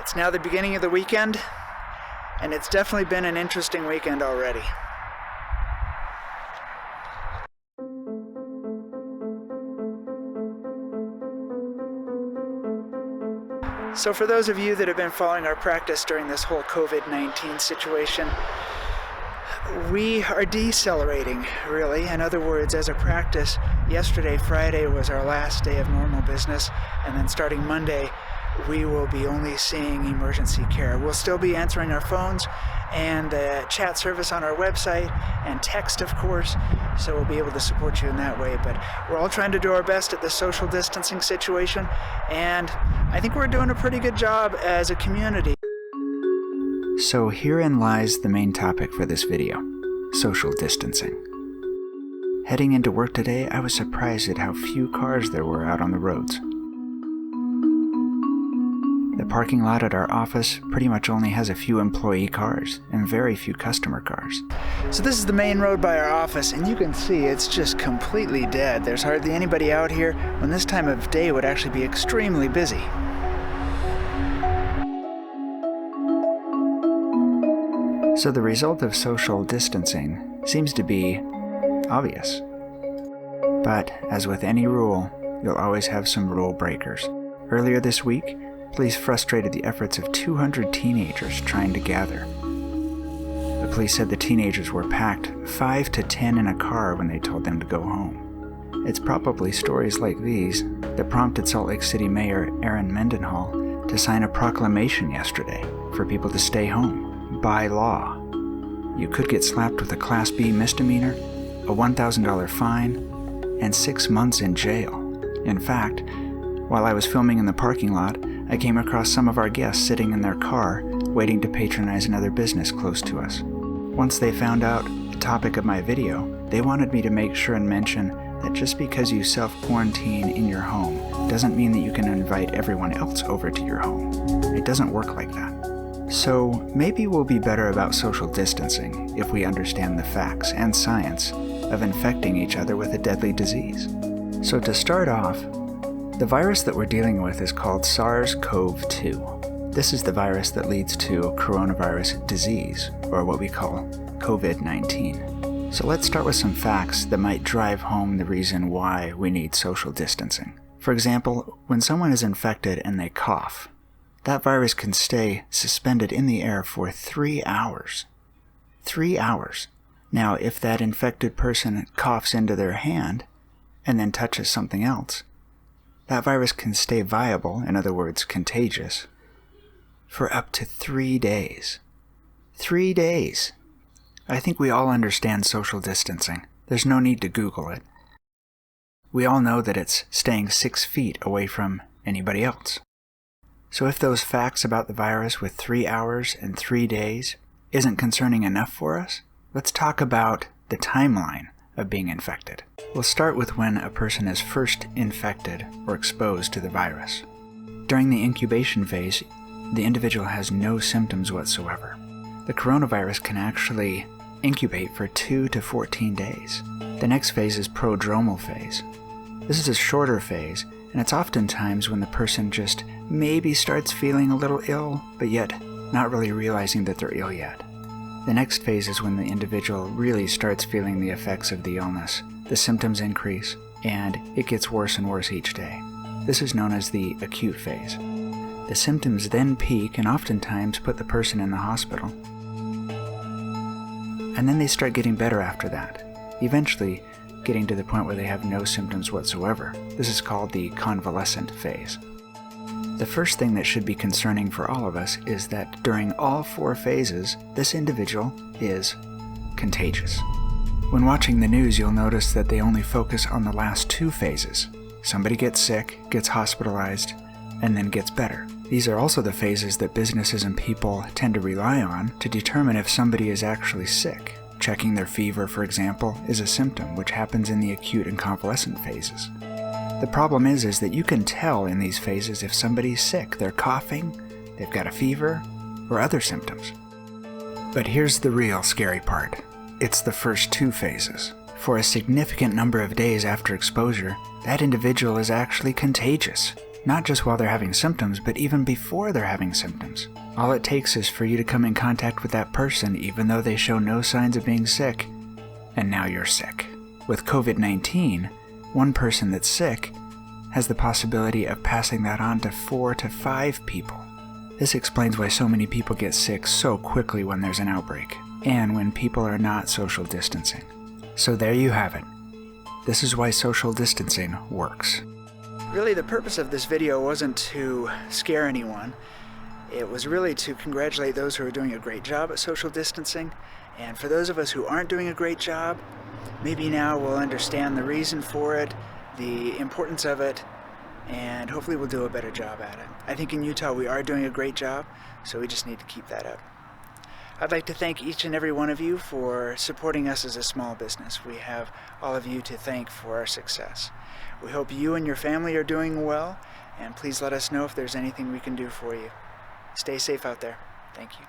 It's now the beginning of the weekend, and it's definitely been an interesting weekend already. So for those of you that have been following our practice during this whole COVID-19 situation, we are decelerating, really. In other words, as a practice, yesterday, Friday, was our last day of normal business, and then starting Monday, we will be only seeing emergency care. We'll still be answering our phones and the chat service on our website and text, of course, so we'll be able to support you in that way. But we're all trying to do our best at the social distancing situation, and I think we're doing a pretty good job as a community. So herein lies the main topic for this video: social distancing. Heading into work today, I was surprised at how few cars there were out on the roads. The parking lot at our office pretty much only has a few employee cars and very few customer cars. So this is the main road by our office, and you can see it's just completely dead. There's hardly anybody out here when this time of day would actually be extremely busy. So the result of social distancing seems to be obvious. But as with any rule, you'll always have some rule breakers. Earlier this week, police frustrated the efforts of 200 teenagers trying to gather. The police said the teenagers were packed 5 to 10 in a car when they told them to go home. It's probably stories like these that prompted Salt Lake City Mayor Aaron Mendenhall to sign a proclamation yesterday for people to stay home, by law. You could get slapped with a Class B misdemeanor, a $1,000 fine, and 6 months in jail. In fact, while I was filming in the parking lot, I came across some of our guests sitting in their car, waiting to patronize another business close to us. Once they found out the topic of my video, they wanted me to make sure and mention that just because you self-quarantine in your home doesn't mean that you can invite everyone else over to your home. It doesn't work like that. So maybe we'll be better about social distancing if we understand the facts and science of infecting each other with a deadly disease. So to start off, the virus that we're dealing with is called SARS-CoV-2. This is the virus that leads to coronavirus disease, or what we call COVID-19. So let's start with some facts that might drive home the reason why we need social distancing. For example, when someone is infected and they cough, that virus can stay suspended in the air for 3 hours. 3 hours. Now, if that infected person coughs into their hand and then touches something else, that virus can stay viable, in other words, contagious, for up to 3 days. 3 days! I think we all understand social distancing. There's no need to Google it. We all know that it's staying 6 feet away from anybody else. So if those facts about the virus with 3 hours and 3 days isn't concerning enough for us, let's talk about the timeline of being infected. We'll start with when a person is first infected or exposed to the virus. During the incubation phase, the individual has no symptoms whatsoever. The coronavirus can actually incubate for 2 to 14 days. The next phase is prodromal phase. This is a shorter phase, and it's oftentimes when the person just maybe starts feeling a little ill, but yet not really realizing that they're ill yet. The next phase is when the individual really starts feeling the effects of the illness. The symptoms increase, and it gets worse and worse each day. This is known as the acute phase. The symptoms then peak and oftentimes put the person in the hospital. And then they start getting better after that, eventually getting to the point where they have no symptoms whatsoever. This is called the convalescent phase. The first thing that should be concerning for all of us is that during all 4 phases, this individual is contagious. When watching the news, you'll notice that they only focus on the last 2 phases. Somebody gets sick, gets hospitalized, and then gets better. These are also the phases that businesses and people tend to rely on to determine if somebody is actually sick. Checking their fever, for example, is a symptom which happens in the acute and convalescent phases. The problem is that you can tell in these phases if somebody's sick. They're coughing, they've got a fever, or other symptoms. But here's the real scary part. It's the first 2 phases. For a significant number of days after exposure, that individual is actually contagious. Not just while they're having symptoms, but even before they're having symptoms. All it takes is for you to come in contact with that person even though they show no signs of being sick, and now you're sick. With COVID-19, one person that's sick has the possibility of passing that on to 4 to 5 people. This explains why so many people get sick so quickly when there's an outbreak, and when people are not social distancing. So there you have it. This is why social distancing works. Really, the purpose of this video wasn't to scare anyone. It was really to congratulate those who are doing a great job at social distancing. And for those of us who aren't doing a great job, maybe now we'll understand the reason for it, the importance of it, and hopefully we'll do a better job at it. I think in Utah we are doing a great job, so we just need to keep that up. I'd like to thank each and every one of you for supporting us as a small business. We have all of you to thank for our success. We hope you and your family are doing well, and please let us know if there's anything we can do for you. Stay safe out there. Thank you.